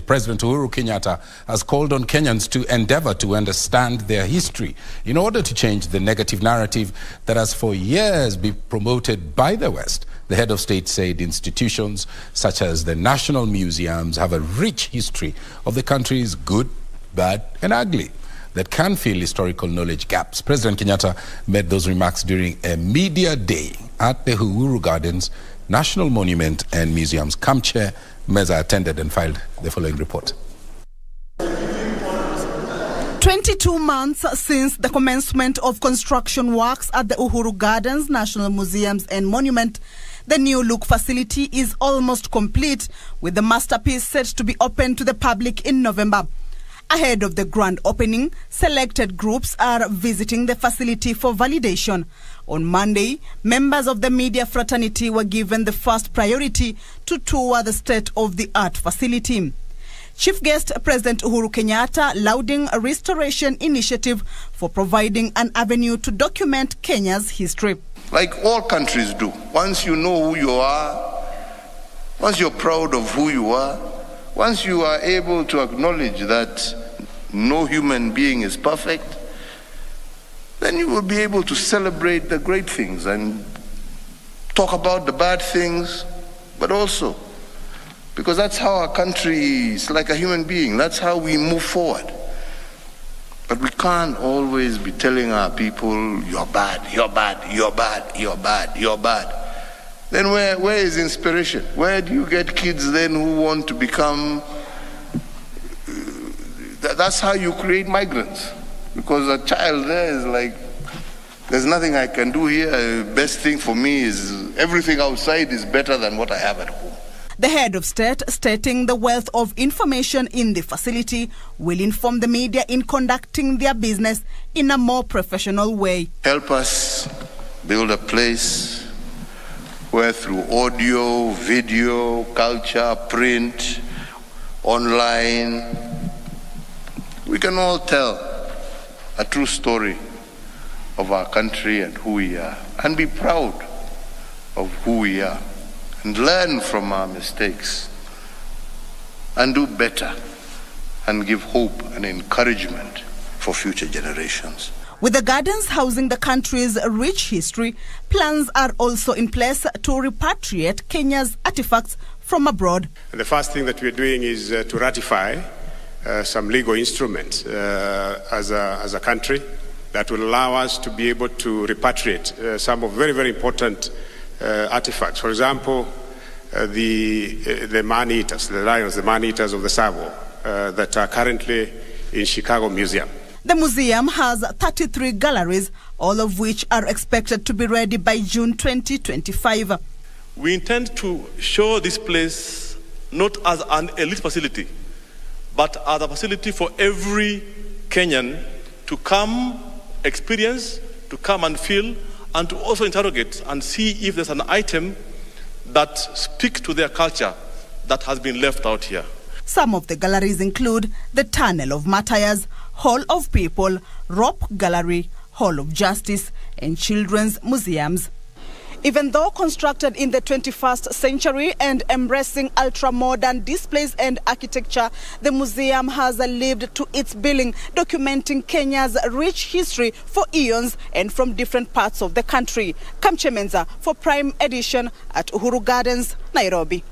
President Uhuru Kenyatta has called on Kenyans to endeavor to understand their history in order to change the negative narrative that has for years been promoted by the West. The head of state said institutions such as the national museums have a rich history of the country's good, bad, and ugly that can fill historical knowledge gaps. President Kenyatta made those remarks during a media day at the Uhuru Gardens National Monument and Museums. Chair Meza attended and filed the following report. 22 months since the commencement of construction works at the Uhuru Gardens National Museums and Monument, the new look facility is almost complete, with the masterpiece set to be open to the public in November. Ahead of the grand opening, selected groups are visiting the facility for validation. On Monday, members of the media fraternity were given the first priority to tour the state-of-the-art facility. Chief guest President Uhuru Kenyatta lauding a restoration initiative for providing an avenue to document Kenya's history. Like all countries do, once you know who you are, once you're proud of who you are, once you are able to acknowledge that no human being is perfect, then you will be able to celebrate the great things and talk about the bad things, but also, because that's how our country is like a human being, that's how we move forward. But we can't always be telling our people, you're bad, you're bad, you're bad, you're bad, you're bad. Then where is inspiration? Where do you get kids then who want to become... That's how you create migrants. Because a child there is like, there's nothing I can do here. The best thing for me is everything outside is better than what I have at home. The head of state stating the wealth of information in the facility will inform the media in conducting their business in a more professional way. Help us build a place where through audio, video, culture, print, online, we can all tell a true story of our country and who we are, and be proud of who we are, and learn from our mistakes, and do better, and give hope and encouragement for future generations. With the gardens housing the country's rich history, plans are also in place to repatriate Kenya's artifacts from abroad. And the first thing that we're doing is to ratify some legal instruments as a country that will allow us to be able to repatriate some of very, very important artifacts. For example, the man-eaters, the lions, the man-eaters of the Savo that are currently in Chicago Museum. The museum has 33 galleries, all of which are expected to be ready by June 2025. We intend to show this place not as an elite facility, but as a facility for every Kenyan to come experience, to come and feel, and to also interrogate and see if there's an item that speaks to their culture that has been left out here. Some of the galleries include the Tunnel of Martyrs, Hall of People, Rope Gallery, Hall of Justice, and Children's Museums. Even though constructed in the 21st century and embracing ultra-modern displays and architecture, the museum has lived to its billing, documenting Kenya's rich history for eons and from different parts of the country. Kamche Menza for Prime Edition at Uhuru Gardens, Nairobi.